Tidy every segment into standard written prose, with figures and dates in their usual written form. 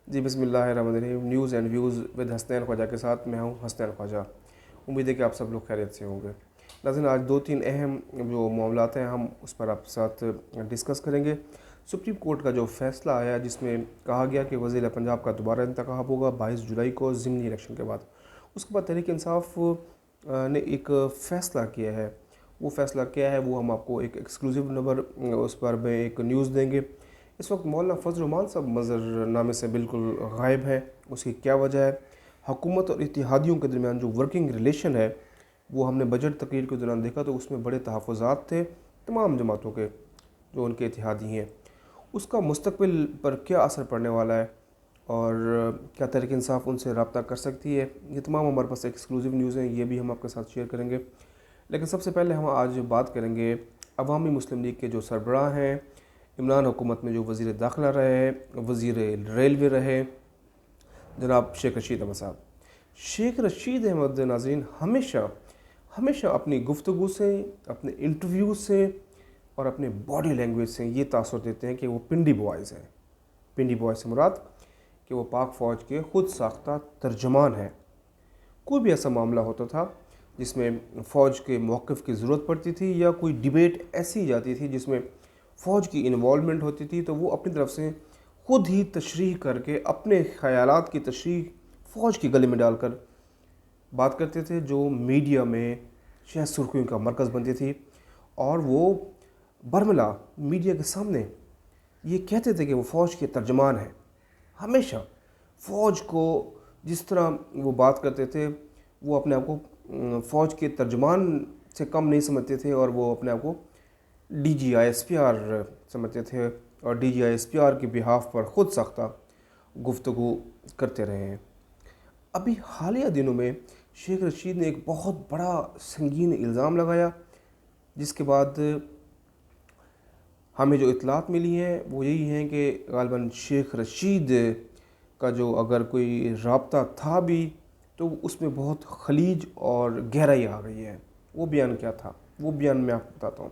جی بسم اللہ الرحمن الرحیم. News and views with Hasnain Khawaja کے ساتھ میں ہوں حسنین خواجہ. امید ہے کہ آپ سب لوگ خیریت سے ہوں گے. ناظرین, آج 2-3 اہم جو معاملات ہیں ہم اس پر آپ کے ساتھ ڈسکس کریں گے. سپریم کورٹ کا جو فیصلہ آیا جس میں کہا گیا کہ وزیر پنجاب کا دوبارہ انتخاب ہوگا 22 جولائی کو ضمنی الیکشن کے بعد. اس کے بعد تحریک انصاف نے ایک فیصلہ کیا ہے. وہ فیصلہ کیا ہے وہ ہم آپ کو ایک ایکسکلوزیو نمبر اس پر میں ایک نیوز دیں گے. اس وقت مولانا فضل الرحمان صاحب منظر نامے سے بالکل غائب ہیں. اس کی کیا وجہ ہے؟ حکومت اور اتحادیوں کے درمیان جو ورکنگ ریلیشن ہے وہ ہم نے بجٹ تقریر کے دوران دیکھا تو اس میں بڑے تحفظات تھے تمام جماعتوں کے جو ان کے اتحادی ہیں. اس کا مستقبل پر کیا اثر پڑنے والا ہے اور کیا تحریک انصاف ان سے رابطہ کر سکتی ہے؟ یہ تمام ہمارے پاس ایکسکلوزیو نیوز ہیں, یہ بھی ہم آپ کے ساتھ شیئر کریں گے. لیکن سب سے پہلے ہم آج بات کریں گے عوامی مسلم لیگ کے جو سربراہ ہیں, عمران حکومت میں جو وزیر داخلہ رہے, وزیر ریلوے رہے, جناب شیخ رشید احمد صاحب. شیخ رشید احمد ناظرین ہمیشہ اپنی گفتگو سے, اپنے انٹرویو سے اور اپنے باڈی لینگویج سے یہ تاثر دیتے ہیں کہ وہ پنڈی بوائز ہیں. پنڈی بوائز سے مراد کہ وہ پاک فوج کے خود ساختہ ترجمان ہیں. کوئی بھی ایسا معاملہ ہوتا تھا جس میں فوج کے موقف کی ضرورت پڑتی تھی یا کوئی ڈیبیٹ ایسی جاتی تھی جس میں فوج کی انوالومنٹ ہوتی تھی تو وہ اپنی طرف سے خود ہی تشریح کر کے اپنے خیالات کی تشریح فوج کی گلے میں ڈال کر بات کرتے تھے, جو میڈیا میں شہ سرخیوں کا مرکز بنتی تھی. اور وہ برملا میڈیا کے سامنے یہ کہتے تھے کہ وہ فوج کے ترجمان ہیں. ہمیشہ فوج کو جس طرح وہ بات کرتے تھے وہ اپنے آپ کو فوج کے ترجمان سے کم نہیں سمجھتے تھے اور وہ اپنے آپ کو D G I S P R سمجھتے تھے اور D G I S P R کے بہاف پر خود ساختہ گفتگو کرتے رہے ہیں. ابھی حالیہ دنوں میں شیخ رشید نے ایک بہت بڑا سنگین الزام لگایا جس کے بعد ہمیں جو اطلاعات ملی ہیں وہ یہی ہیں کہ غالباً شیخ رشید کا جو اگر کوئی رابطہ تھا بھی تو اس میں بہت خلیج اور گہرائی آ گئی ہے. وہ بیان کیا تھا وہ بیان میں آپ کو بتاتا ہوں.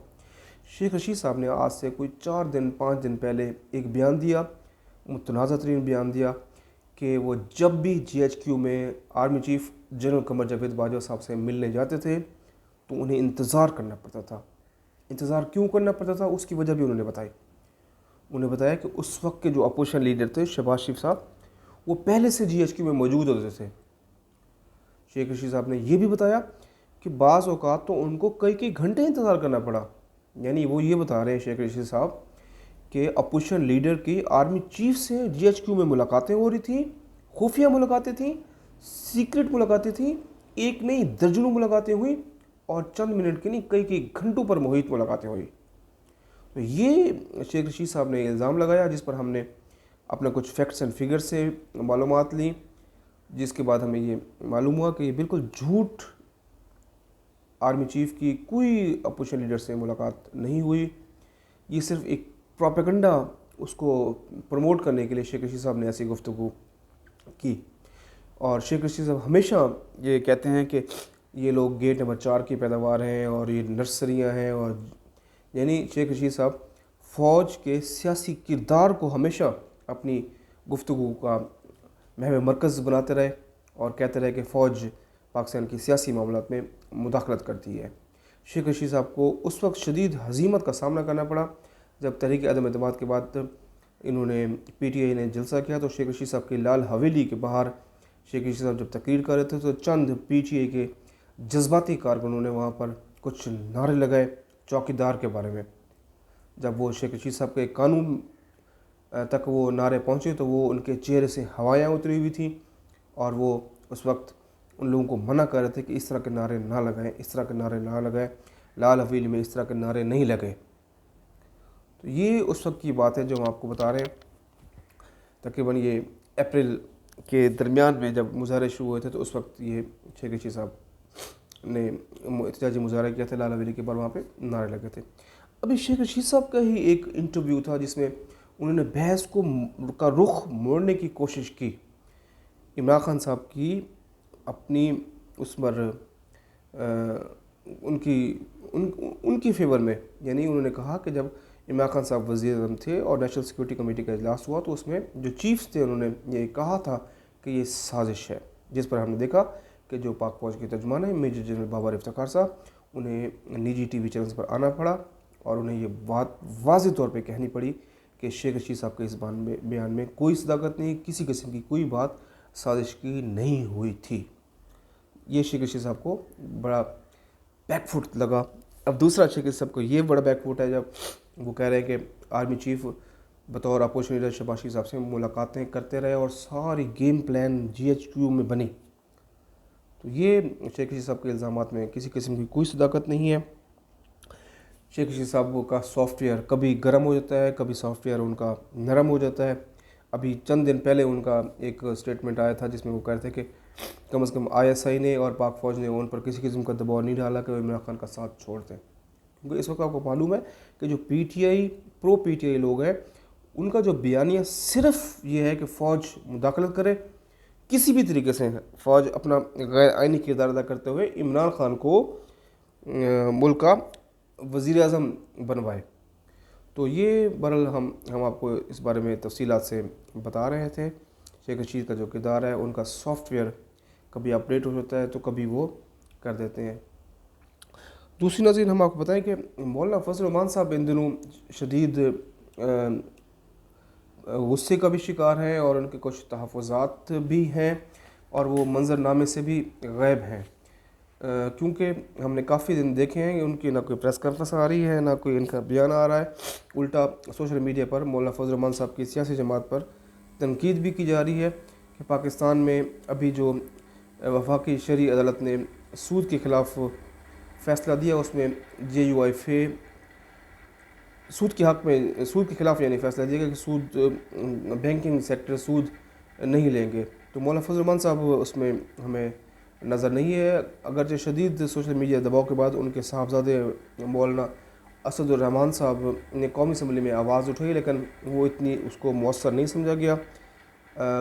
شیخ رشید صاحب نے آج سے کوئی 4-5 دن پہلے ایک بیان دیا, متنازع ترین بیان دیا, کہ وہ جب بھی جی ایچ کیو میں army chief general Qamar Javed Bajwa صاحب سے ملنے جاتے تھے تو انہیں انتظار کرنا پڑتا تھا. انتظار کیوں کرنا پڑتا تھا اس کی وجہ بھی انہوں نے بتائی. انہیں بتایا کہ اس وقت کے جو اپوزیشن لیڈر تھے شہباز شریف صاحب وہ پہلے سے جی ایچ کیو میں موجود ہوتے تھے. شیخ رشید صاحب نے یہ بھی بتایا کہ بعض اوقات تو ان کو کئی گھنٹے انتظار کرنا پڑا. یعنی وہ یہ بتا رہے ہیں شیخ رشید صاحب کہ اپوزیشن لیڈر کی آرمی چیف سے جی ایچ کیو میں ملاقاتیں ہو رہی تھیں, خفیہ ملاقاتیں تھیں, سیکرٹ ملاقاتیں تھیں, ایک نہیں درجنوں ملاقاتیں ہوئیں اور چند منٹ کی نہیں کئی گھنٹوں پر محیط ملاقاتیں ہوئی. تو یہ شیخ رشید صاحب نے الزام لگایا جس پر ہم نے اپنا کچھ فیکٹس اینڈ فگر سے معلومات لیں, جس کے بعد ہمیں یہ معلوم ہوا کہ یہ بالکل جھوٹ. آرمی چیف کی کوئی اپوزیشن لیڈر سے ملاقات نہیں ہوئی. یہ صرف ایک پروپیگنڈا اس کو پروموٹ کرنے کے لیے شیخ رشید صاحب نے ایسی گفتگو کی. اور شیخ رشید صاحب ہمیشہ یہ کہتے ہیں کہ یہ لوگ گیٹ نمبر 4 کی پیداوار ہیں اور یہ نرسریاں ہیں, اور یعنی شیخ رشید صاحب فوج کے سیاسی کردار کو ہمیشہ اپنی گفتگو کا محور مرکز بناتے رہے اور کہتے رہے کہ فوج پاکستان کی سیاسی معاملات میں مداخلت کرتی ہے. شیخ رشید صاحب کو اس وقت شدید ہزیمت کا سامنا کرنا پڑا جب تحریک عدم اعتماد کے بعد انہوں نے پی ٹی آئی نے جلسہ کیا تو شیخ رشید صاحب کی لال حویلی کے باہر شیخ رشید صاحب جب تقریر کر رہے تھے تو چند پی ٹی آئی کے جذباتی کارکنوں نے وہاں پر کچھ نعرے لگائے چوکیدار کے بارے میں. جب وہ شیخ رشید صاحب کے قانون تک وہ نعرے پہنچے تو وہ ان کے چہرے سے ہوائیاں اتری ہوئی تھیں اور وہ اس وقت ان لوگوں کو منع کر رہے تھے کہ اس طرح کے نعرے نہ لگائیں, اس طرح کے نعرے نہ لگائیں, لال حویلی میں اس طرح کے نعرے نہیں لگے. تو یہ اس وقت کی بات ہے جو ہم آپ کو بتا رہے ہیں. تقریباً یہ اپریل کے درمیان میں جب مظاہرے شروع ہوئے تھے تو اس وقت یہ شیخ رشید صاحب نے احتجاجی مظاہرہ کیا تھا, لال حویلی کے بعد وہاں پہ نعرے لگے تھے. ابھی شیخ رشید صاحب کا ہی ایک انٹرویو تھا جس میں انہوں نے بحث کا رخ موڑنے کی کوشش کی عمران خان صاحب کی اپنی اس پر ان کی فیور میں. یعنی انہوں نے کہا کہ جب عمران خان صاحب وزیر اعظم تھے اور نیشنل سیکورٹی کمیٹی کا اجلاس ہوا تو اس میں جو چیفز تھے انہوں نے یہ کہا تھا کہ یہ سازش ہے، جس پر ہم نے دیکھا کہ جو پاک فوج کے ترجمان ہیں میجر جنرل بابر افتخار صاحب، انہیں نجی ٹی وی چینلز پر آنا پڑا اور انہیں یہ بات واضح طور پہ کہنی پڑی کہ شیخ رشید صاحب کے اس بیان میں کوئی صداقت نہیں، کسی قسم کی کوئی بات سازش کی نہیں ہوئی تھی۔ یہ شیخ رشید صاحب کو بڑا بیک فٹ لگا۔ اب دوسرا شیخ رشید صاحب کو یہ بڑا بیک فٹ ہے جب وہ کہہ رہے ہیں کہ آرمی چیف بطور اپوزیشن لیڈر شہباز شریف صاحب سے ملاقاتیں کرتے رہے اور ساری گیم پلان GHQ میں بنی۔ تو یہ شیخ رشید صاحب کے الزامات میں کسی قسم کی کوئی صداقت نہیں ہے۔ شیخ رشید صاحب کا سافٹ ویئر کبھی گرم ہو جاتا ہے، کبھی سافٹ ویئر ان کا نرم ہو جاتا ہے۔ ابھی چند دن پہلے ان کا ایک سٹیٹمنٹ آیا تھا جس میں وہ کہہ رہے تھے کہ کم از کم ISI نے اور پاک فوج نے ان پر کسی قسم کا دباؤ نہیں ڈالا کہ وہ عمران خان کا ساتھ چھوڑ دیں، کیونکہ اس وقت آپ کو معلوم ہے کہ جو پرو پی ٹی آئی لوگ ہیں ان کا جو بیانیہ صرف یہ ہے کہ فوج مداخلت کرے، کسی بھی طریقے سے فوج اپنا غیر آئینی کردار ادا کرتے ہوئے عمران خان کو ملک کا وزیر اعظم بنوائے۔ تو یہ بہرحال ہم آپ کو اس بارے میں تفصیلات سے بتا رہے تھے۔ شیخ رشید کا جو کردار ہے ان کا سافٹ ویئر کبھی اپڈیٹ ہو جاتا ہے تو کبھی وہ کر دیتے ہیں۔ دوسری نظیر ہم آپ کو بتائیں کہ مولانا فضل الرحمان صاحب ان دنوں شدید غصے کا بھی شکار ہیں اور ان کے کچھ تحفظات بھی ہیں اور وہ منظر نامے سے بھی غائب ہیں، کیونکہ ہم نے کافی دن دیکھے ہیں کہ ان کی نہ کوئی پریس کانفرنس آ رہی ہے، نہ کوئی ان کا بیان آ رہا ہے، الٹا سوشل میڈیا پر مولانا فضل الرحمان صاحب کی سیاسی جماعت پر تنقید بھی کی جا رہی ہے کہ پاکستان میں ابھی جو وفاقی شرعی عدالت نے سود کے خلاف فیصلہ دیا اس میں JUIFA سود کے حق میں سود کے خلاف یعنی فیصلہ دیا گیا کہ سود بینکنگ سیکٹر سود نہیں لیں گے، تو مولانا فضل الرحمان صاحب اس میں ہمیں نظر نہیں ہے۔ اگرچہ شدید سوشل میڈیا دباؤ کے بعد ان کے صاحبزادے مولانا اسد الرحمان صاحب نے قومی اسمبلی میں آواز اٹھائی، لیکن وہ اتنی اس کو مؤثر نہیں سمجھا گیا،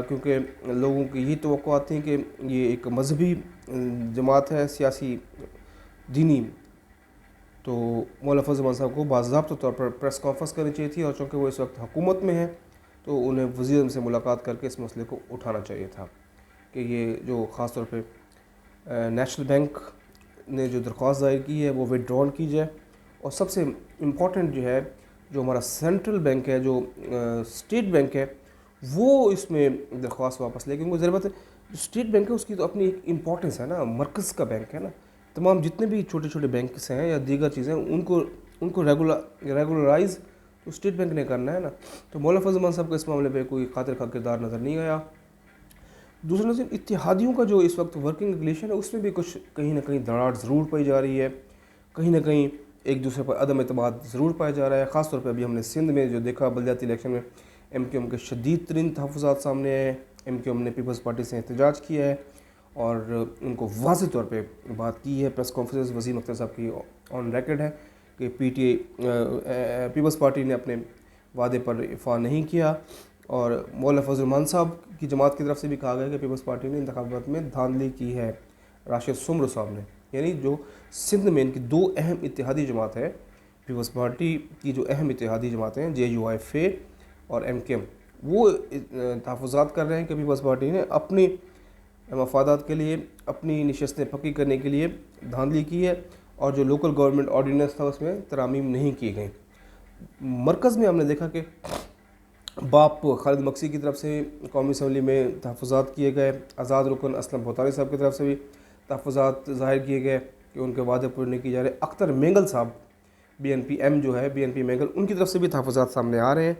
کیونکہ لوگوں کی یہی توقعات تھیں کہ یہ ایک مذہبی جماعت ہے، سیاسی دینی، تو مولانا فضل الرحمان صاحب کو باضابطہ طور پر پریس کانفرنس کرنی چاہیے تھی، اور چونکہ وہ اس وقت حکومت میں ہیں تو انہیں وزیر اعظم سے ملاقات کر کے اس مسئلے کو اٹھانا چاہیے تھا کہ یہ جو خاص طور پہ نیشنل بینک نے جو درخواست دائر کی ہے وہ وڈران کی جائے، اور سب سے امپورٹنٹ جو ہے جو ہمارا سینٹرل بینک ہے، جو اسٹیٹ بینک ہے، وہ اس میں درخواست واپس لے، کیونکہ ضرورت ہے جو اسٹیٹ بینک ہے اس کی تو اپنی ایک امپورٹنس ہے نا، مرکز کا بینک ہے نا، تمام جتنے بھی چھوٹے چھوٹے بینکس ہیں یا دیگر چیزیں ان کو ریگولرائز تو اسٹیٹ بینک نے کرنا ہے نا، تو مولانا فضل الرحمان صاحب کو اس معاملے پہ کوئی قادر خواہ کردار نظر نہیں آیا۔ دوسرا نظر اتحادیوں کا جو اس وقت ورکنگ ریلیشن ہے اس میں بھی کچھ کہیں نہ کہیں دراڑ ضرور پائی جا رہی ہے، کہیں نہ کہیں ایک دوسرے پر عدم اعتماد ضرور پایا جا رہا ہے، خاص طور پہ ابھی ہم نے سندھ میں جو دیکھا بلدیاتی الیکشن میں MQM کے شدید ترین تحفظات سامنے آئے ہیں۔ MQM نے پیپلز پارٹی سے احتجاج کیا ہے اور ان کو واضح طور پہ بات کی ہے، پریس کانفرنس وسیم اختر صاحب کی آن ریکڈ ہے کہ پیپلز پارٹی نے اپنے وعدے پر وفا نہیں کیا، اور مولانا فضل الرحمان صاحب کی جماعت کی طرف سے بھی کہا گیا کہ پیپلز پارٹی نے انتخابات میں دھاندلی کی ہے، راشد سمر صاحب نے، یعنی جو سندھ میں ان کی دو اہم اتحادی جماعت ہے، پیپلز پارٹی کی جو اہم اتحادی جماعتیں ہیں JUIFA اور MKM، وہ تحفظات کر رہے ہیں کہ پیپلز پارٹی نے اپنی مفادات کے لیے اپنی نشستیں پکی کرنے کے لیے دھاندلی کی ہے، اور جو لوکل گورنمنٹ آرڈیننس تھا اس میں ترامیم نہیں کی گئیں۔ مرکز میں ہم نے دیکھا کہ باپ خالد مکسی کی طرف سے قومی اسمبلی میں تحفظات کیے گئے، آزاد رکن اسلم بھوتاری صاحب کی طرف سے بھی تحفظات ظاہر کیے گئے کہ ان کے وعدے پورے نہیں کیے جا رہے، اختر مینگل صاحب BNP M جو ہے BNP مینگل، ان کی طرف سے بھی تحفظات سامنے آ رہے ہیں۔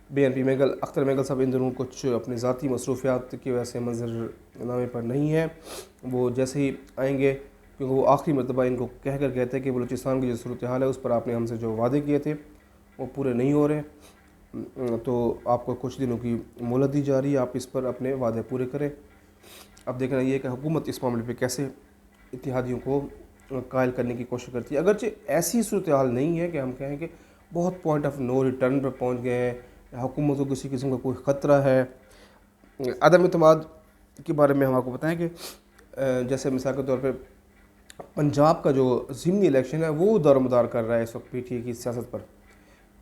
BNP مینگل اختر مینگل صاحب ان دنوں کچھ اپنی ذاتی مصروفیات کی وجہ سے منظر نامے پر نہیں ہے، وہ جیسے ہی آئیں گے، کیونکہ وہ آخری مرتبہ ان کو کہہ کر گئے تھے کہ بلوچستان کی جو صورتحال ہے اس پر آپ نے ہم سے جو وعدے کیے تھے وہ پورے نہیں ہو رہے، تو آپ کو کچھ دنوں کی مہلت دی جا رہی ہے، آپ اس پر اپنے وعدے پورے کریں۔ اب دیکھنا یہ ہے کہ حکومت اس معاملے پہ کیسے اتحادیوں کو قائل کرنے کی کوشش کرتی ہے، اگرچہ ایسی صورتحال نہیں ہے کہ ہم کہیں کہ بہت پوائنٹ آف نو ریٹرن پر پہنچ گئے ہیں، حکومت کو کسی قسم کا کوئی خطرہ ہے۔ عدم اعتماد کے بارے میں ہم آپ کو بتائیں کہ جیسے مثال کے طور پہ پنجاب کا جو ضمنی الیکشن ہے وہ دار و مدار کر رہا ہے اس وقت PTI کی سیاست پر۔